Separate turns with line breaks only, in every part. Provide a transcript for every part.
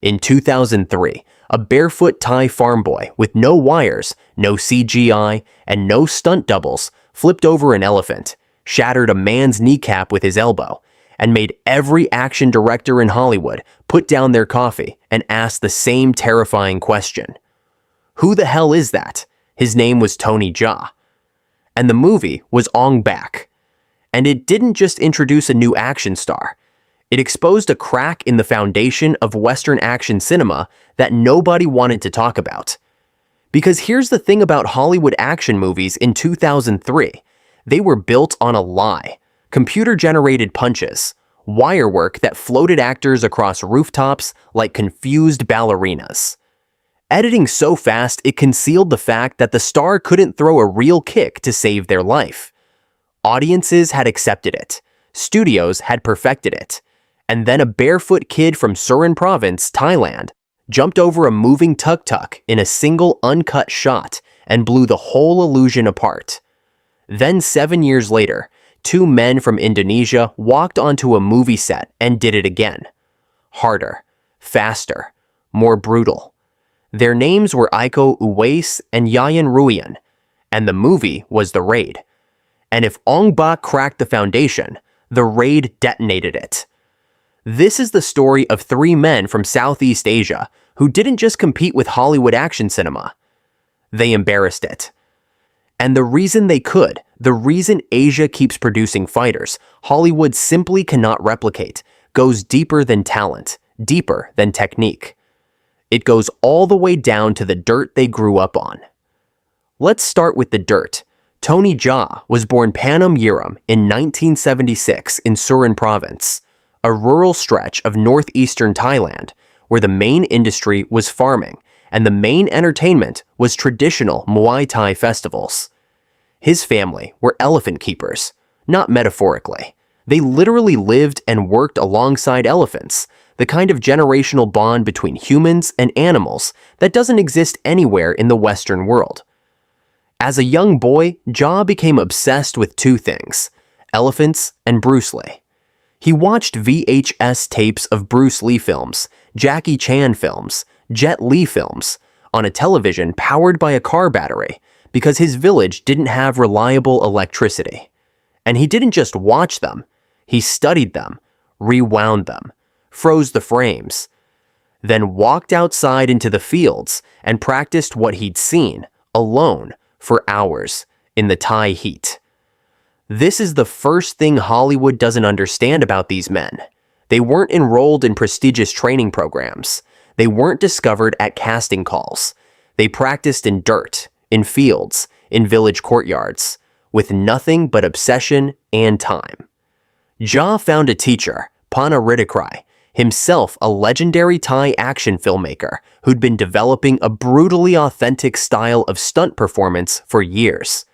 In 2003, a barefoot Thai farm boy with no wires, no CGI, and no stunt doubles flipped over an elephant, shattered a man's kneecap with his elbow, and made every action director in Hollywood put down their coffee and ask the same terrifying question. Who the hell is that? His name was Tony Jaa. And the movie was Ong-Bak. And it didn't just introduce a new action star. It exposed a crack in the foundation of Western action cinema that nobody wanted to talk about. Because here's the thing about Hollywood action movies in 2003. They were built on a lie. Computer-generated punches, wire work that floated actors across rooftops like confused ballerinas. Editing so fast it concealed the fact that the star couldn't throw a real kick to save their life. Audiences had accepted it. Studios had perfected it. And then a barefoot kid from Surin Province, Thailand, jumped over a moving tuk-tuk in a single uncut shot and blew the whole illusion apart. Then 7 years later, two men from Indonesia walked onto a movie set and did it again. Harder, faster, more brutal. Their names were Iko Uwais and Yayan Ruhian, and the movie was The Raid. And if Ong-Bak cracked the foundation, The Raid detonated it. This is the story of three men from Southeast Asia who didn't just compete with Hollywood action cinema. They embarrassed it. And the reason they could, the reason Asia keeps producing fighters Hollywood simply cannot replicate, goes deeper than talent, deeper than technique. It goes all the way down to the dirt they grew up on. Let's start with the dirt. Tony Jaa was born Panam Yiram in 1976 in Surin Province, a rural stretch of northeastern Thailand where the main industry was farming and the main entertainment was traditional Muay Thai festivals. His family were elephant keepers, not metaphorically. They literally lived and worked alongside elephants, the kind of generational bond between humans and animals that doesn't exist anywhere in the Western world. As a young boy, Jaa became obsessed with two things: elephants and Bruce Lee. He watched VHS tapes of Bruce Lee films, Jackie Chan films, Jet Li films, on a television powered by a car battery because his village didn't have reliable electricity. And he didn't just watch them, he studied them, rewound them, froze the frames, then walked outside into the fields and practiced what he'd seen, alone, for hours, in the Thai heat. This is the first thing Hollywood doesn't understand about these men. They weren't enrolled in prestigious training programs. They weren't discovered at casting calls. They practiced in dirt, in fields, in village courtyards, with nothing but obsession and time. Jaa found a teacher, Pana Ridikrai, himself a legendary Thai action filmmaker who'd been developing a brutally authentic style of stunt performance for years.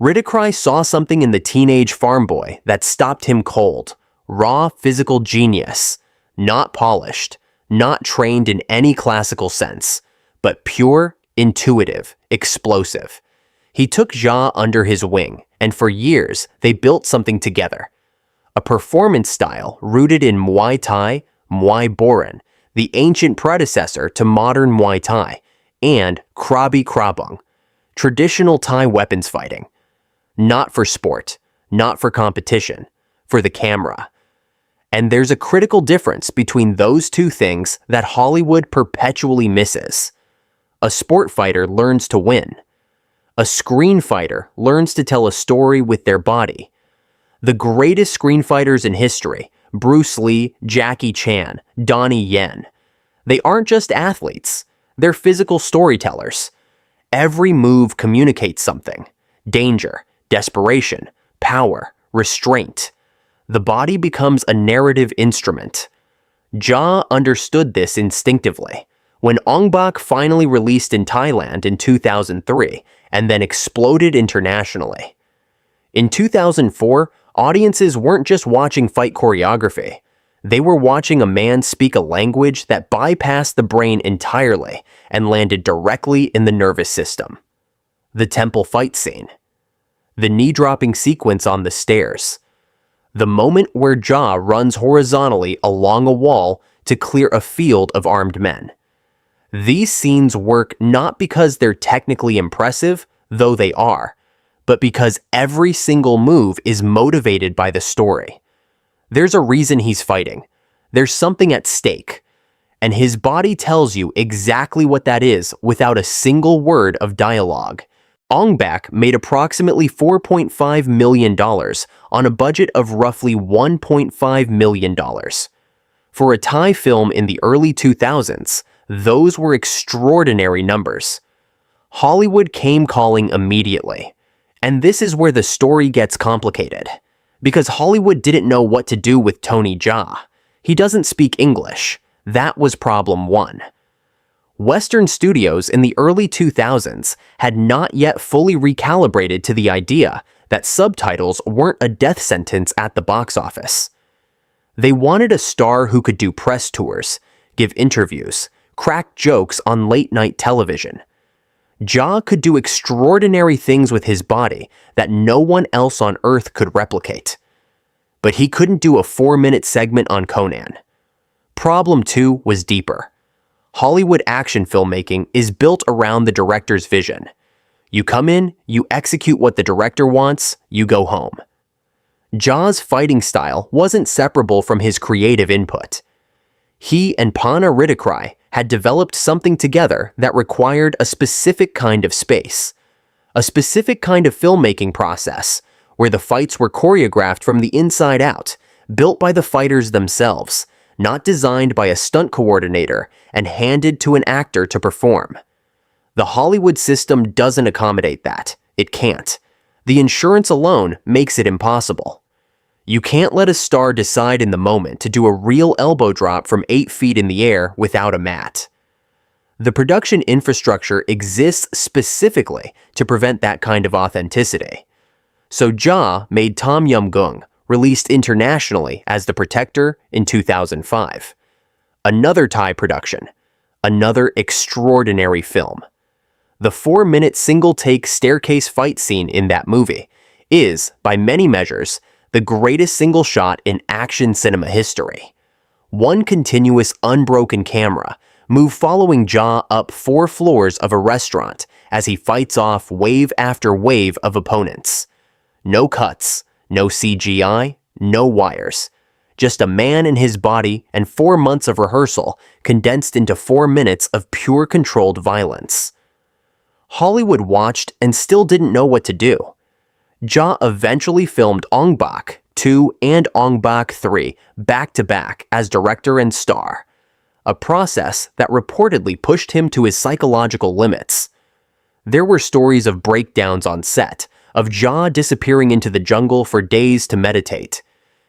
Ridikrai saw something in the teenage farm boy that stopped him cold. Raw physical genius. Not polished. Not trained in any classical sense. But pure, intuitive, explosive. He took Jaa under his wing, and for years they built something together. A performance style rooted in Muay Thai, Muay Boran, the ancient predecessor to modern Muay Thai, and Krabi Krabang, traditional Thai weapons fighting. Not for sport, not for competition, for the camera. And there's a critical difference between those two things that Hollywood perpetually misses. A sport fighter learns to win. A screen fighter learns to tell a story with their body. The greatest screen fighters in history, Bruce Lee, Jackie Chan, Donnie Yen, they aren't just athletes, they're physical storytellers. Every move communicates something: danger, desperation, power, restraint. The body becomes a narrative instrument. Jaa understood this instinctively. When Ong-Bak finally released in Thailand in 2003 and then exploded internationally. In 2004, audiences weren't just watching fight choreography. They were watching a man speak a language that bypassed the brain entirely and landed directly in the nervous system. The temple fight scene. The knee-dropping sequence on the stairs. The moment where Jaa runs horizontally along a wall to clear a field of armed men. These scenes work not because they're technically impressive, though they are, but because every single move is motivated by the story. There's a reason he's fighting. There's something at stake. And his body tells you exactly what that is without a single word of dialogue. Ong-Bak made approximately $4.5 million on a budget of roughly $1.5 million. For a Thai film in the early 2000s, those were extraordinary numbers. Hollywood came calling immediately. And this is where the story gets complicated. Because Hollywood didn't know what to do with Tony Jaa. He doesn't speak English. That was problem one. Western studios in the early 2000s had not yet fully recalibrated to the idea that subtitles weren't a death sentence at the box office. They wanted a star who could do press tours, give interviews, crack jokes on late-night television. Jaa could do extraordinary things with his body that no one else on Earth could replicate. But he couldn't do a 4-minute segment on Conan. Problem 2 was deeper. Hollywood action filmmaking is built around the director's vision. You come in, you execute what the director wants, you go home. Jaa's fighting style wasn't separable from his creative input. He and Pana Ridikrai had developed something together that required a specific kind of space, a specific kind of filmmaking process, where the fights were choreographed from the inside out, built by the fighters themselves, not designed by a stunt coordinator and handed to an actor to perform. The Hollywood system doesn't accommodate that. It can't. The insurance alone makes it impossible. You can't let a star decide in the moment to do a real elbow drop from 8 feet in the air without a mat. The production infrastructure exists specifically to prevent that kind of authenticity. So Jaa made Tom Yum Goong, released internationally as The Protector in 2005. Another Thai production. Another extraordinary film. The 4-minute single-take staircase fight scene in that movie is, by many measures, the greatest single shot in action cinema history. One continuous unbroken camera move following Jaa up 4 floors of a restaurant as he fights off wave after wave of opponents. No cuts, no CGI, no wires. Just a man and his body and 4 months of rehearsal condensed into 4 minutes of pure controlled violence. Hollywood watched and still didn't know what to do. Jaa eventually filmed Ong-Bak 2 and Ong-Bak 3 back-to-back as director and star, a process that reportedly pushed him to his psychological limits. There were stories of breakdowns on set, of Jaa disappearing into the jungle for days to meditate.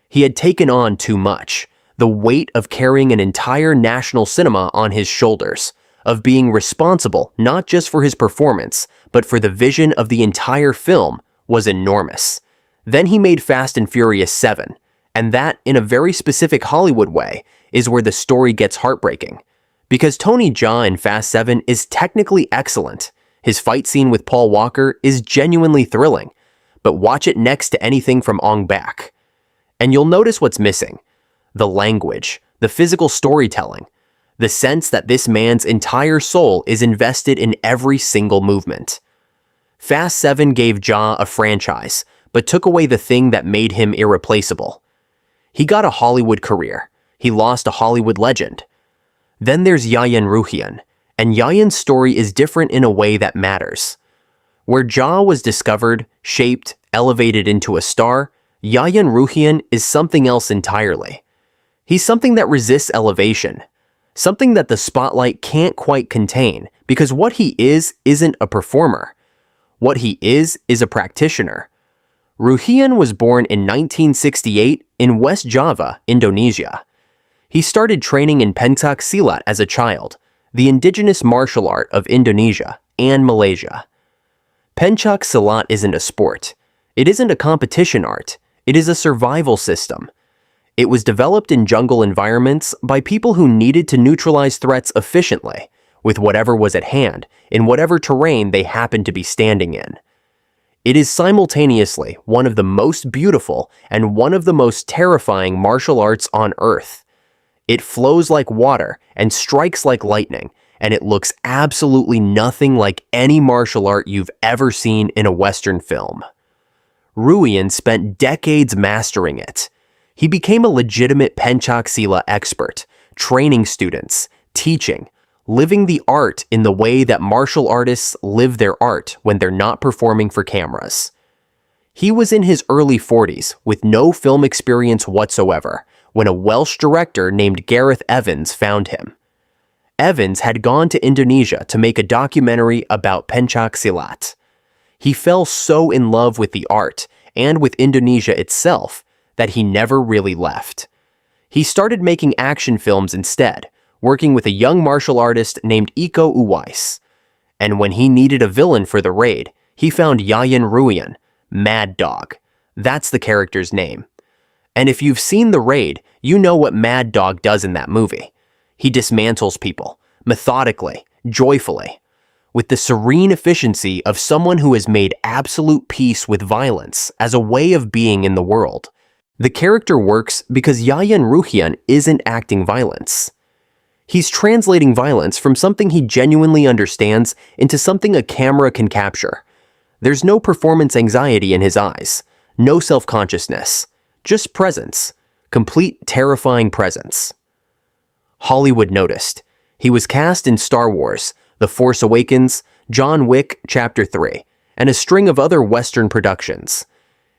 He had taken on too much, the weight of carrying an entire national cinema on his shoulders, of being responsible not just for his performance, but for the vision of the entire film, was enormous. Then he made Fast and Furious 7, and that, in a very specific Hollywood way, is where the story gets heartbreaking. Because Tony Jaa in Fast 7 is technically excellent. His fight scene with Paul Walker is genuinely thrilling, but watch it next to anything from Ong-Bak. And you'll notice what's missing. The language, the physical storytelling, the sense that this man's entire soul is invested in every single movement. Fast 7 gave Jaa a franchise, but took away the thing that made him irreplaceable. He got a Hollywood career. He lost a Hollywood legend. Then there's Yayan Ruhian, and Yayan's story is different in a way that matters. Where Jaa was discovered, shaped, elevated into a star, Yayan Ruhian is something else entirely. He's something that resists elevation, something that the spotlight can't quite contain, because what he is isn't a performer. What he is a practitioner. Ruhian was born in 1968 in West Java, Indonesia. He started training in Pencak Silat as a child, the indigenous martial art of Indonesia and Malaysia. Pencak Silat isn't a sport. It isn't a competition art. It is a survival system. It was developed in jungle environments by people who needed to neutralize threats efficiently, with whatever was at hand, in whatever terrain they happened to be standing in. It is simultaneously one of the most beautiful and one of the most terrifying martial arts on Earth. It flows like water and strikes like lightning, and it looks absolutely nothing like any martial art you've ever seen in a Western film. Ruhian spent decades mastering it. He became a legitimate Pencak Silat expert, training students, teaching, living the art in the way that martial artists live their art when they're not performing for cameras. He was in his early 40s with no film experience whatsoever when a Welsh director named Gareth Evans found him. Evans had gone to Indonesia to make a documentary about Pencak Silat. He fell so in love with the art and with Indonesia itself that he never really left. He started making action films instead, working with a young martial artist named Iko Uwais. And when he needed a villain for the raid, he found Yayan Ruhian, Mad Dog. That's the character's name. And if you've seen The Raid, you know what Mad Dog does in that movie. He dismantles people, methodically, joyfully, with the serene efficiency of someone who has made absolute peace with violence as a way of being in the world. The character works because Yayan Ruhian isn't acting violence. He's translating violence from something he genuinely understands into something a camera can capture. There's no performance anxiety in his eyes, no self-consciousness, just presence, complete terrifying presence. Hollywood noticed. He was cast in Star Wars, The Force Awakens, John Wick Chapter 3, and a string of other Western productions.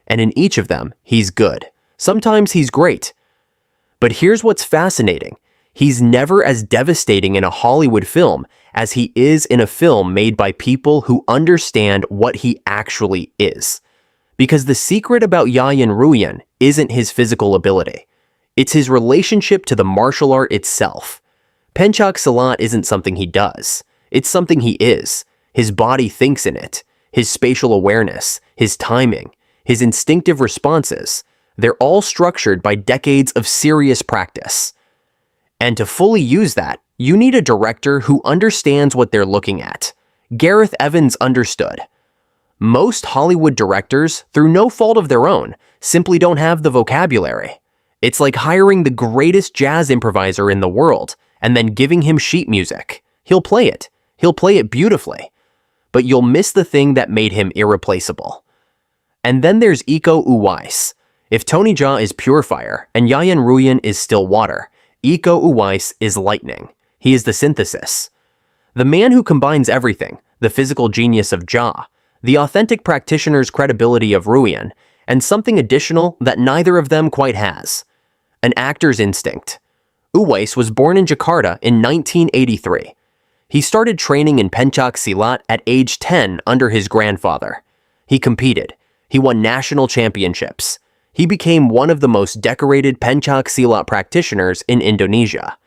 And in each of them, he's good. Sometimes he's great. But here's what's fascinating. He's never as devastating in a Hollywood film as he is in a film made by people who understand what he actually is. Because the secret about Yayan Ruhian isn't his physical ability. It's his relationship to the martial art itself. Pencak Silat isn't something he does. It's something he is. His body thinks in it. His spatial awareness, his timing, his instinctive responses, they're all structured by decades of serious practice. And to fully use that, you need a director who understands what they're looking at. Gareth Evans understood. Most Hollywood directors, through no fault of their own, simply don't have the vocabulary. It's like hiring the greatest jazz improviser in the world and then giving him sheet music. He'll play it. He'll play it beautifully. But you'll miss the thing that made him irreplaceable. And then there's Iko Uwais. If Tony Jaa is pure fire and Yayan Ruhian is still water, Iko Uwais is lightning. He is the synthesis. The man who combines everything, the physical genius of Jaa, the authentic practitioner's credibility of Ruhian, and something additional that neither of them quite has. An actor's instinct. Uwais was born in Jakarta in 1983. He started training in Pencak Silat at age 10 under his grandfather. He competed. He won national championships. He became one of the most decorated Pencak Silat practitioners in Indonesia.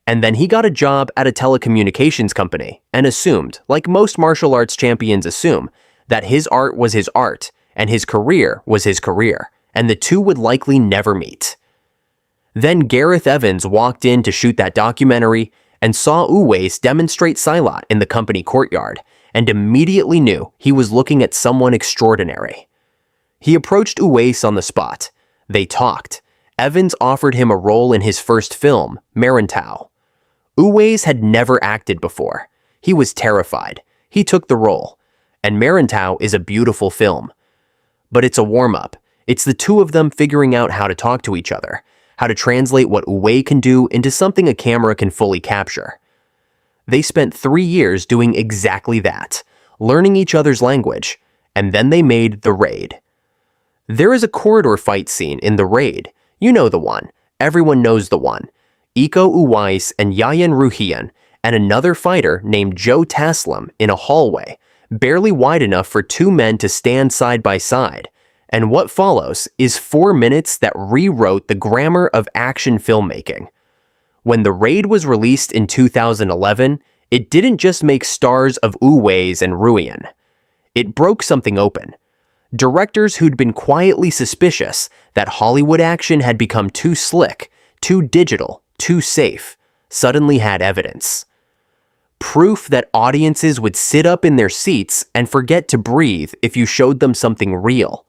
And then he got a job at a telecommunications company and assumed, like most martial arts champions assume, that his art was his art and his career was his career, and the two would likely never meet. Then Gareth Evans walked in to shoot that documentary and saw Uwais demonstrate Silat in the company courtyard and immediately knew he was looking at someone extraordinary. He approached Uwais on the spot. They talked. Evans offered him a role in his first film, Merantau. Uwais had never acted before. He was terrified. He took the role. And Merantau is a beautiful film. But it's a warm-up. It's the two of them figuring out how to talk to each other, how to translate what Uwais can do into something a camera can fully capture. They spent 3 years doing exactly that, learning each other's language, and then they made The Raid. There is a corridor fight scene in The Raid. You know the one. Everyone knows the one. Iko Uwais and Yayan Ruhian and another fighter named Joe Taslim in a hallway, barely wide enough for two men to stand side by side. And what follows is 4 minutes that rewrote the grammar of action filmmaking. When The Raid was released in 2011, it didn't just make stars of Uwais and Ruhian. It broke something open. Directors who'd been quietly suspicious that Hollywood action had become too slick, too digital, too safe, suddenly had evidence. Proof that audiences would sit up in their seats and forget to breathe if you showed them something real.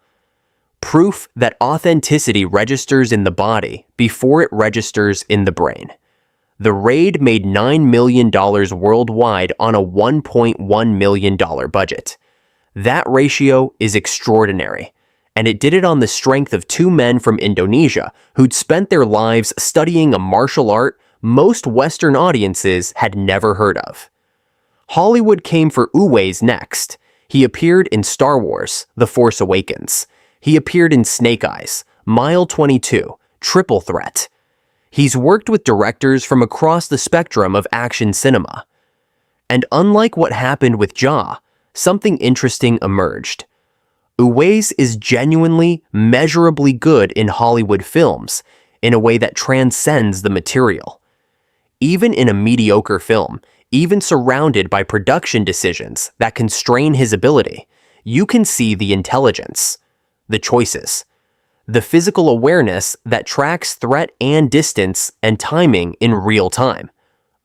Proof that authenticity registers in the body before it registers in the brain. The raid made $9 million worldwide on a $1.1 million budget. That ratio is extraordinary, and it did it on the strength of two men from Indonesia who'd spent their lives studying a martial art most Western audiences had never heard of. Hollywood came for Uwais next. He appeared in Star Wars: The Force Awakens. He appeared in Snake Eyes, Mile 22, Triple Threat. He's worked with directors from across the spectrum of action cinema. And unlike what happened with Jaa, something interesting emerged. Uwais is genuinely, measurably good in Hollywood films in a way that transcends the material. Even in a mediocre film, even surrounded by production decisions that constrain his ability, you can see the intelligence, the choices, the physical awareness that tracks threat and distance and timing in real time.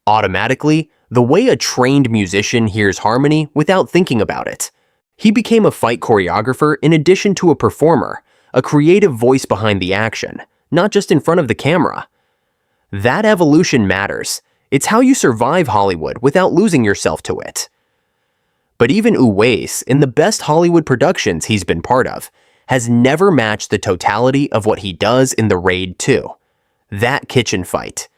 Automatically, the way a trained musician hears harmony without thinking about it. He became a fight choreographer in addition to a performer, a creative voice behind the action, not just in front of the camera. That evolution matters. It's how you survive Hollywood without losing yourself to it. But even Uwais, in the best Hollywood productions he's been part of, has never matched the totality of what he does in The Raid 2. That kitchen fight.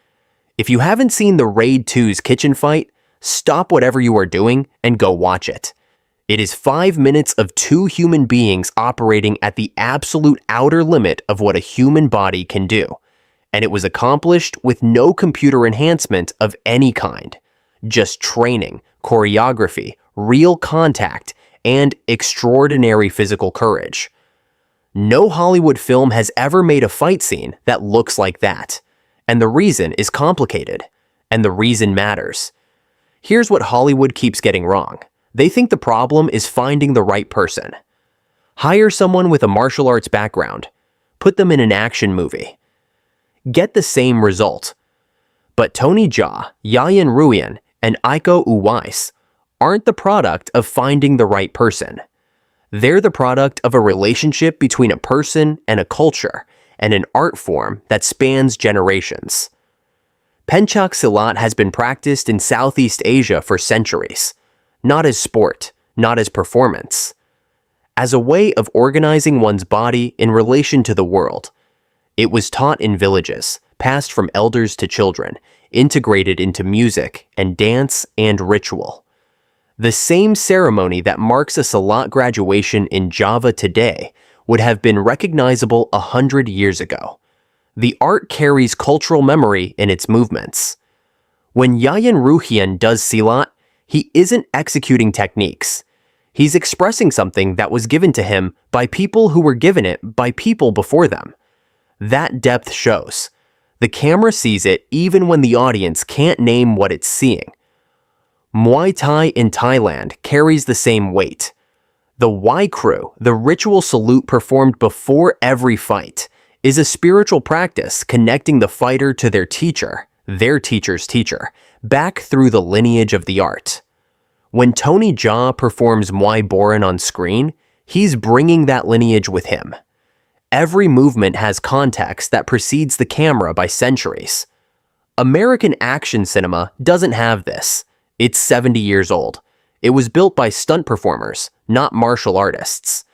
If you haven't seen The Raid 2's kitchen fight, stop whatever you are doing and go watch it. It is 5 minutes of two human beings operating at the absolute outer limit of what a human body can do. And it was accomplished with no computer enhancement of any kind. Just training, choreography, real contact, and extraordinary physical courage. No Hollywood film has ever made a fight scene that looks like that. And the reason is complicated. And the reason matters. Here's what Hollywood keeps getting wrong. They think the problem is finding the right person. Hire someone with a martial arts background. Put them in an action movie. Get the same result. But Tony Jaa, Yayan Ruhian, and Iko Uwais aren't the product of finding the right person. They're the product of a relationship between a person and a culture, and an art form that spans generations. Pencak Silat has been practiced in Southeast Asia for centuries, not as sport, not as performance, as a way of organizing one's body in relation to the world. It was taught in villages, passed from elders to children, integrated into music and dance and ritual. The same ceremony that marks a Silat graduation in Java today would have been recognizable 100 years ago. The art carries cultural memory in its movements. When Yayan Ruhian does Silat, he isn't executing techniques. He's expressing something that was given to him by people who were given it by people before them. That depth shows. The camera sees it even when the audience can't name what it's seeing. Muay Thai in Thailand carries the same weight. The Y Crew, the ritual salute performed before every fight, is a spiritual practice connecting the fighter to their teacher, their teacher's teacher, back through the lineage of the art. When Tony Jaa performs Muay Boran on screen, he's bringing that lineage with him. Every movement has context that precedes the camera by centuries. American action cinema doesn't have this. It's 70 years old. It was built by stunt performers, not martial artists.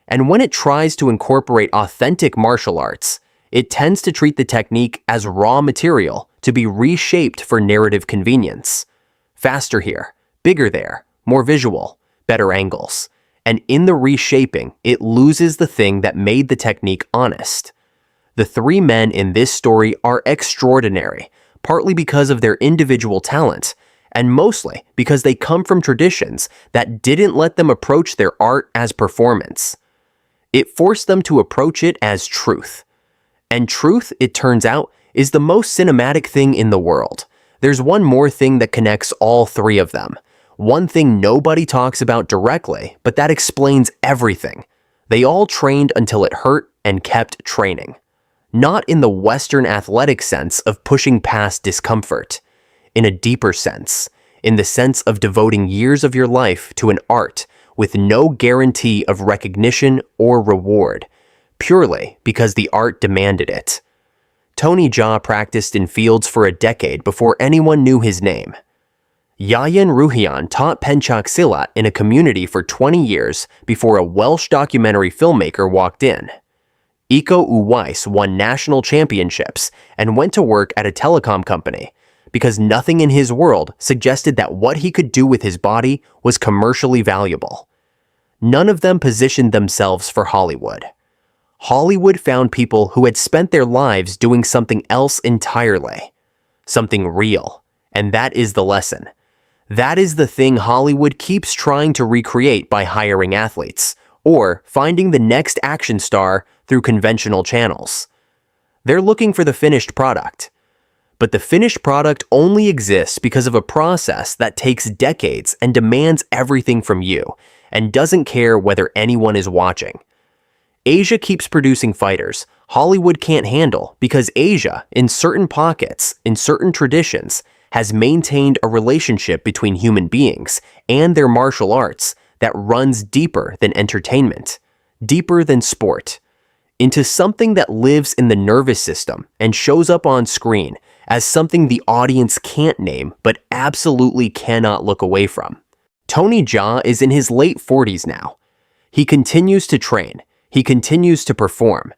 And when it tries to incorporate authentic martial arts, it tends to treat the technique as raw material to be reshaped for narrative convenience. Faster here, bigger there, more visual, better angles. And in the reshaping, it loses the thing that made the technique honest. The three men in this story are extraordinary, partly because of their individual talent, and mostly because they come from traditions that didn't let them approach their art as performance. It forced them to approach it as truth. And truth, it turns out, is the most cinematic thing in the world. There's one more thing that connects all three of them. One thing nobody talks about directly, but that explains everything. They all trained until it hurt and kept training. Not in the Western athletic sense of pushing past discomfort. In a deeper sense, in the sense of devoting years of your life to an art with no guarantee of recognition or reward, purely because the art demanded it. Tony Jaa practiced in fields for a decade before anyone knew his name. Yayan Ruhian taught Pencak Silat in a community for 20 years before a Welsh documentary filmmaker walked in. Iko Uwais won national championships and went to work at a telecom company because nothing in his world suggested that what he could do with his body was commercially valuable. None of them positioned themselves for Hollywood. Hollywood found people who had spent their lives doing something else entirely, something real, and that is the lesson. That is the thing Hollywood keeps trying to recreate by hiring athletes, or finding the next action star through conventional channels. They're looking for the finished product. But the finished product only exists because of a process that takes decades and demands everything from you, and doesn't care whether anyone is watching. Asia keeps producing fighters Hollywood can't handle because Asia, in certain pockets, in certain traditions, has maintained a relationship between human beings and their martial arts that runs deeper than entertainment, deeper than sport, into something that lives in the nervous system and shows up on screen as something the audience can't name but absolutely cannot look away from. Tony Jaa is in his late 40s now. He continues to train. He continues to perform.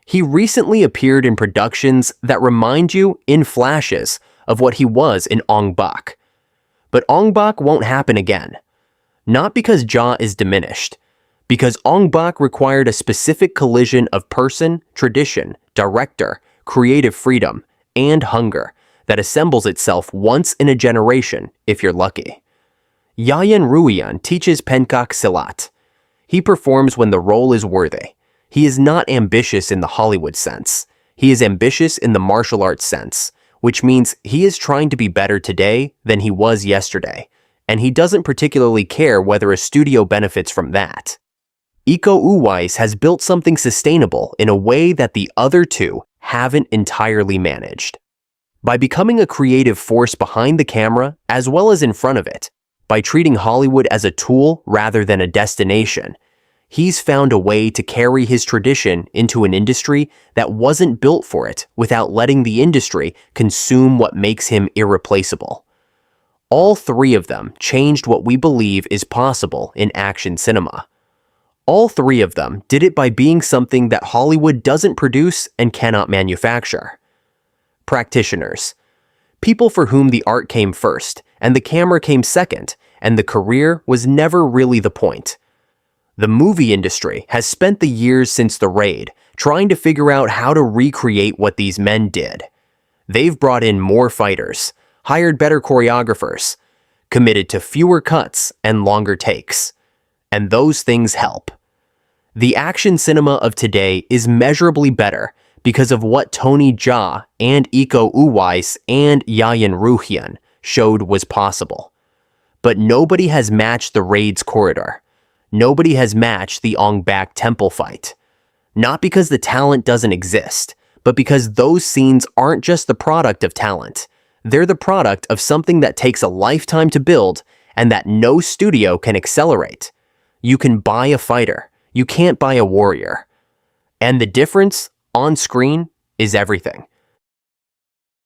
He recently appeared in productions that remind you, in flashes, of what he was in Ong-Bak. But Ong-Bak won't happen again. Not because Jaa is diminished, because Ong-Bak required a specific collision of person, tradition, director, creative freedom, and hunger that assembles itself once in a generation if you're lucky. Yayan Ruhian teaches Pencak Silat. He performs when the role is worthy. He is not ambitious in the Hollywood sense. He is ambitious in the martial arts sense, which means he is trying to be better today than he was yesterday, and he doesn't particularly care whether a studio benefits from that. Iko Uwais has built something sustainable in a way that the other two haven't entirely managed. By becoming a creative force behind the camera as well as in front of it, by treating Hollywood as a tool rather than a destination, he's found a way to carry his tradition into an industry that wasn't built for it without letting the industry consume what makes him irreplaceable. All three of them changed what we believe is possible in action cinema. All three of them did it by being something that Hollywood doesn't produce and cannot manufacture. Practitioners. People for whom the art came first, and the camera came second, and the career was never really the point. The movie industry has spent the years since The Raid trying to figure out how to recreate what these men did. They've brought in more fighters, hired better choreographers, committed to fewer cuts and longer takes. And those things help. The action cinema of today is measurably better because of what Tony Jaa and Iko Uwais and Yayan Ruhian showed was possible. But nobody has matched The Raid's corridor. Nobody has matched the Ong-Bak temple fight. Not because the talent doesn't exist, but because those scenes aren't just the product of talent. They're the product of something that takes a lifetime to build and that no studio can accelerate. You can buy a fighter. You can't buy a warrior. And the difference, on screen, is everything.